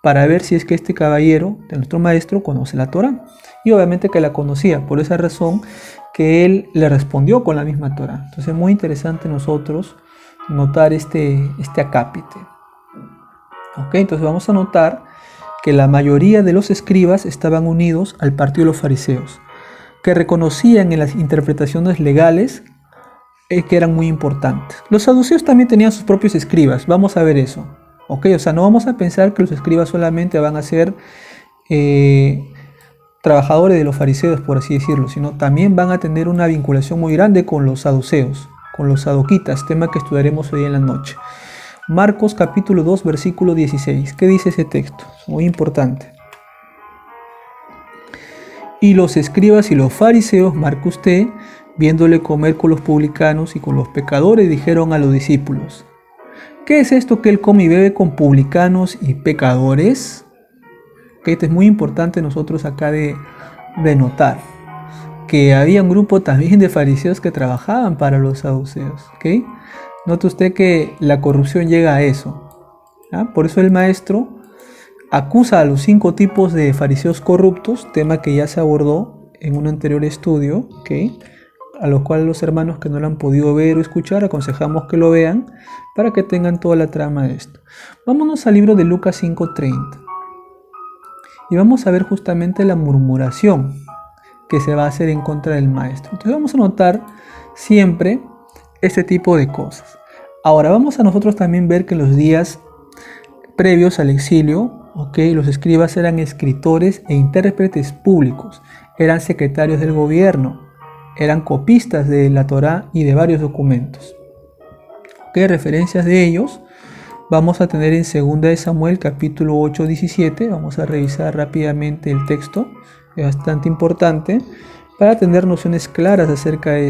Para ver si es que este caballero de nuestro maestro conoce la Torá. Y obviamente que la conocía, por esa razón que él le respondió con la misma Torá. Entonces es muy interesante nosotros notar este acápite. ¿Ok? Entonces vamos a notar que la mayoría de los escribas estaban unidos al partido de los fariseos, que reconocían en las interpretaciones legales que eran muy importantes. Los saduceos también tenían sus propios escribas, vamos a ver eso. ¿Ok? O sea, no vamos a pensar que los escribas solamente van a ser trabajadores de los fariseos, por así decirlo, sino también van a tener una vinculación muy grande con los saduceos, con los sadoquitas, tema que estudiaremos hoy en la noche. Marcos capítulo 2, versículo 16. ¿Qué dice ese texto? Muy importante. Y los escribas y los fariseos, marca usted, viéndole comer con los publicanos y con los pecadores, dijeron a los discípulos: ¿qué es esto que él come y bebe con publicanos y pecadores? Que esto es muy importante nosotros acá de notar, que había un grupo también de fariseos que trabajaban para los saduceos. ¿Okay? Note usted que la corrupción llega a eso. Por eso el maestro acusa a los 5 tipos de fariseos corruptos, tema que ya se abordó en un anterior estudio, ¿okay? A los cuales los hermanos que no lo han podido ver o escuchar, aconsejamos que lo vean para que tengan toda la trama de esto. Vámonos al libro de Lucas 5:30 y vamos a ver justamente la murmuración que se va a hacer en contra del maestro. Entonces vamos a notar siempre este tipo de cosas. Ahora vamos a nosotros también ver que en los días previos al exilio, los escribas eran escritores e intérpretes públicos, eran secretarios del gobierno, eran copistas de la Torá y de varios documentos. Referencias de ellos vamos a tener en 2 de Samuel capítulo 8:17. Vamos a revisar rápidamente el texto, es bastante importante para tener nociones claras acerca de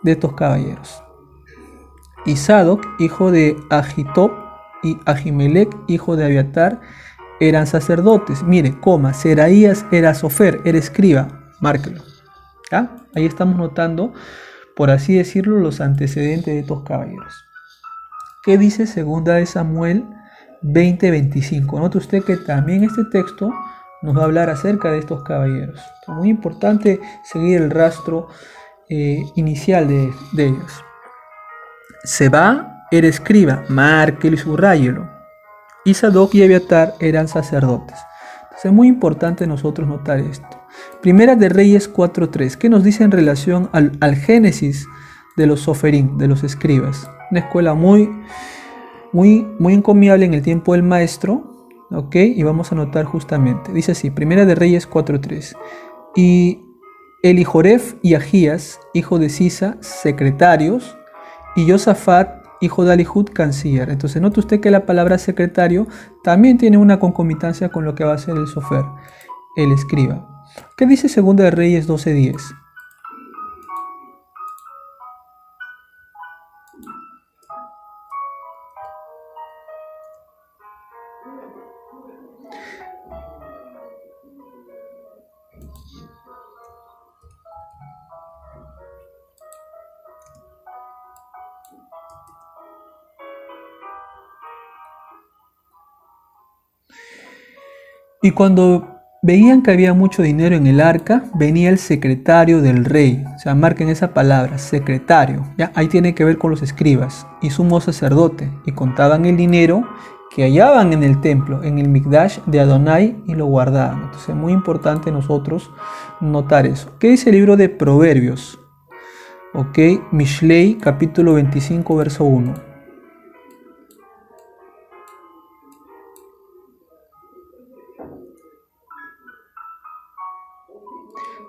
estos caballeros. Y Sadoc, hijo de Agitob, y Ahimelech, hijo de Abiatar, eran sacerdotes. Mire, Seraías era sofer, era escriba, márquelo. Ahí estamos notando, por así decirlo, los antecedentes de estos caballeros. ¿Qué dice 2 de Samuel 20:25? Note usted que también este texto nos va a hablar acerca de estos caballeros. Es muy importante seguir el rastro inicial de ellos. Seba era escriba, márquelo y subrayelo. Y Sadoc y Abiatar eran sacerdotes. Entonces es muy importante nosotros notar esto. Primera de Reyes 4:3. ¿Qué nos dice en relación al génesis de los soferín, de los escribas? Una escuela muy encomiable en el tiempo del maestro. Y vamos a notar justamente. Dice así, Primera de Reyes 4:3. YElijoref y Agías, hijo de Sisa, secretarios, y Josafat, hijo de Alihud, canciller. Entonces note usted que la palabra secretario también tiene una concomitancia con lo que va a ser el sofer, el escriba. ¿Qué dice 2 de Reyes 12:10? Y cuando veían que había mucho dinero en el arca, venía el secretario del rey. O sea, marquen esa palabra, secretario. ¿Ya? Ahí tiene que ver con los escribas y sumo sacerdote. Y contaban el dinero que hallaban en el templo, en el Mikdash de Adonai, y lo guardaban. Entonces es muy importante nosotros notar eso. ¿Qué dice el libro de Proverbios? Mishlei, capítulo 25, verso 1.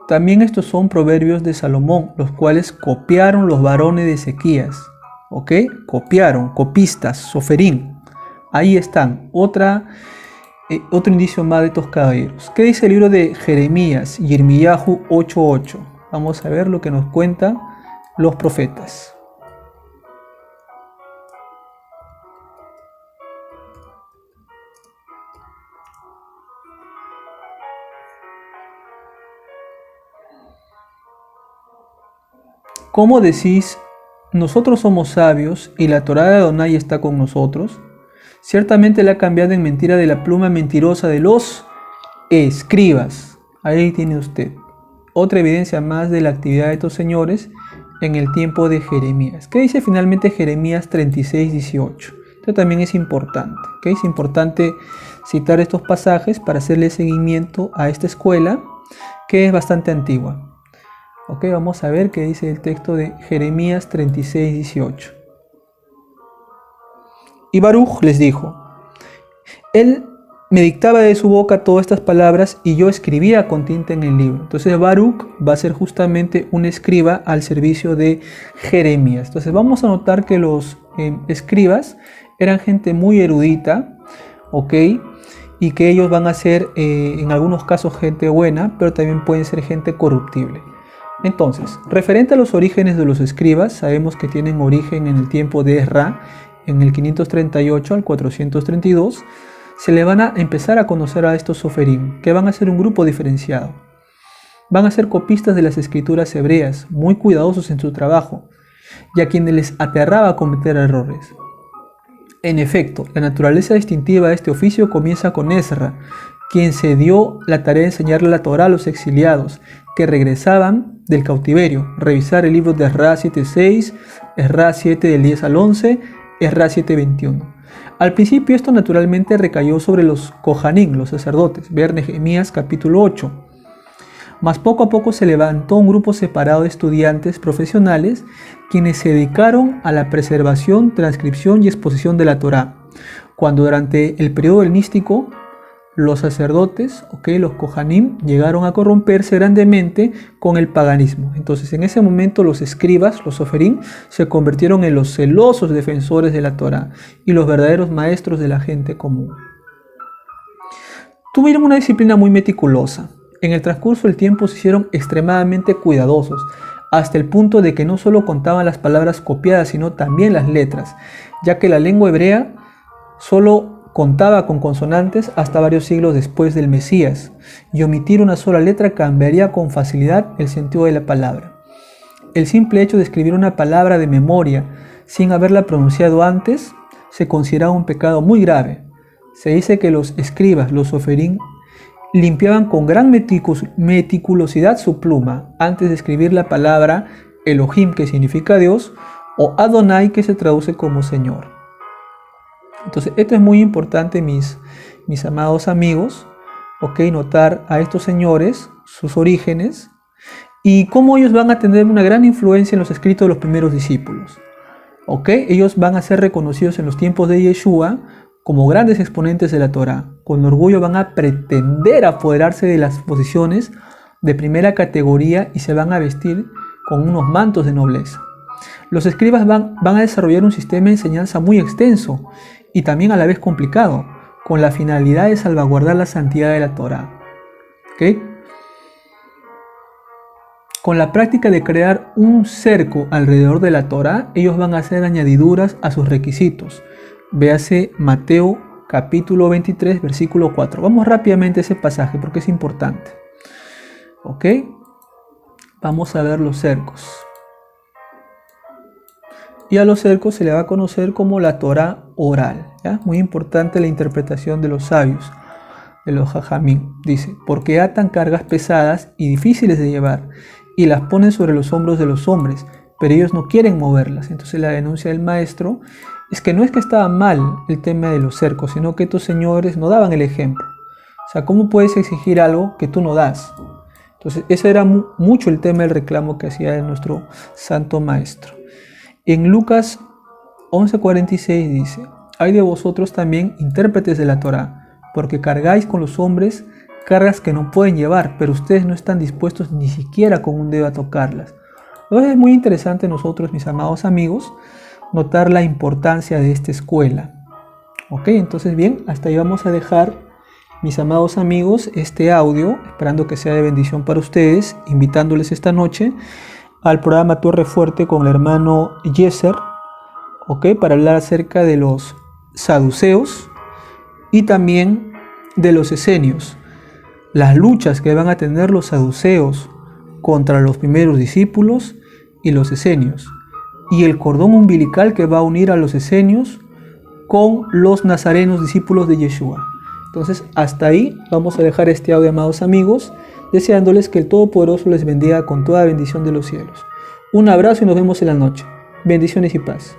También estos son proverbios de Salomón, los cuales copiaron los varones de Ezequías. Copiaron, copistas, soferín. Ahí están, otro indicio más de estos caballeros. ¿Qué dice el libro de Jeremías, Yirmiyahu 8:8? Vamos a ver lo que nos cuentan los profetas. ¿Cómo decís, nosotros somos sabios y la Torá de Adonai está con nosotros? Ciertamente la ha cambiado en mentira de la pluma mentirosa de los escribas. Ahí tiene usted otra evidencia más de la actividad de estos señores en el tiempo de Jeremías. ¿Qué dice finalmente Jeremías 36:18? Esto también es importante. Es importante citar estos pasajes para hacerle seguimiento a esta escuela que es bastante antigua. Vamos a ver qué dice el texto de Jeremías 36:18. Y Baruch les dijo: Él me dictaba de su boca todas estas palabras y yo escribía con tinta en el libro. Entonces Baruch va a ser justamente un escriba al servicio de Jeremías. Entonces vamos a notar que los escribas eran gente muy erudita, ¿ok? Y que ellos van a ser en algunos casos gente buena, pero también pueden ser gente corruptible. Entonces, referente a los orígenes de los escribas, sabemos que tienen origen en el tiempo de Ezra, en el 538 al 432, se le van a empezar a conocer a estos soferim, que van a ser un grupo diferenciado. Van a ser copistas de las escrituras hebreas, muy cuidadosos en su trabajo, y a quienes les aterraba cometer errores. En efecto, la naturaleza distintiva de este oficio comienza con Ezra, quien se dio la tarea de enseñarle la Torá a los exiliados que regresaban del cautiverio, revisar el libro de Ezra 7.6, Ezra 7 del 10 al 11, Ezra 7.21. Al principio esto naturalmente recayó sobre los Kohanim, los sacerdotes, ver Nehemías capítulo 8. Mas poco a poco se levantó un grupo separado de estudiantes profesionales quienes se dedicaron a la preservación, transcripción y exposición de la Torá. Cuando durante el periodo helenístico los sacerdotes, los Kohanim, llegaron a corromperse grandemente con el paganismo. Entonces en ese momento los escribas, los soferim, se convirtieron en los celosos defensores de la Torá y los verdaderos maestros de la gente común. Tuvieron una disciplina muy meticulosa. En el transcurso del tiempo se hicieron extremadamente cuidadosos, hasta el punto de que no solo contaban las palabras copiadas, sino también las letras, ya que la lengua hebrea solo contaba con consonantes hasta varios siglos después del Mesías, y omitir una sola letra cambiaría con facilidad el sentido de la palabra. El simple hecho de escribir una palabra de memoria sin haberla pronunciado antes se consideraba un pecado muy grave. Se dice que los escribas, los soferim, limpiaban con gran meticulosidad su pluma antes de escribir la palabra Elohim, que significa Dios, o Adonai, que se traduce como Señor. Entonces, esto es muy importante, mis amados amigos, notar a estos señores, sus orígenes, y cómo ellos van a tener una gran influencia en los escritos de los primeros discípulos. Ellos van a ser reconocidos en los tiempos de Yeshua como grandes exponentes de la Torá. Con orgullo van a pretender apoderarse de las posiciones de primera categoría y se van a vestir con unos mantos de nobleza. Los escribas van a desarrollar un sistema de enseñanza muy extenso y también a la vez complicado, con la finalidad de salvaguardar la santidad de la Torá. Con la práctica de crear un cerco alrededor de la Torá, ellos van a hacer añadiduras a sus requisitos. Véase Mateo capítulo 23, versículo 4. Vamos rápidamente a ese pasaje porque es importante. Vamos a ver los cercos. Y a los cercos se le va a conocer como la Torá oral. ¿Ya? Muy importante la interpretación de los sabios, de los jajamín. Dice, porque atan cargas pesadas y difíciles de llevar y las ponen sobre los hombros de los hombres, pero ellos no quieren moverlas. Entonces la denuncia del maestro es que no es que estaba mal el tema de los cercos, sino que estos señores no daban el ejemplo. O sea, ¿cómo puedes exigir algo que tú no das? Entonces ese era mucho el tema del reclamo que hacía nuestro santo maestro. En Lucas 11:46 dice, hay de vosotros también intérpretes de la Torá, porque cargáis con los hombres cargas que no pueden llevar, pero ustedes no están dispuestos ni siquiera con un dedo a tocarlas. Entonces es muy interesante nosotros, mis amados amigos, notar la importancia de esta escuela. Entonces bien, hasta ahí vamos a dejar, mis amados amigos, este audio, esperando que sea de bendición para ustedes, invitándoles esta noche al programa Torre Fuerte con el hermano Yeser, para hablar acerca de los saduceos y también de los esenios, las luchas que van a tener los saduceos contra los primeros discípulos y los esenios, y el cordón umbilical que va a unir a los esenios con los nazarenos discípulos de Yeshua. Entonces hasta ahí vamos a dejar este audio, amados amigos, deseándoles que el Todopoderoso les bendiga con toda bendición de los cielos. Un abrazo y nos vemos en la noche. Bendiciones y paz.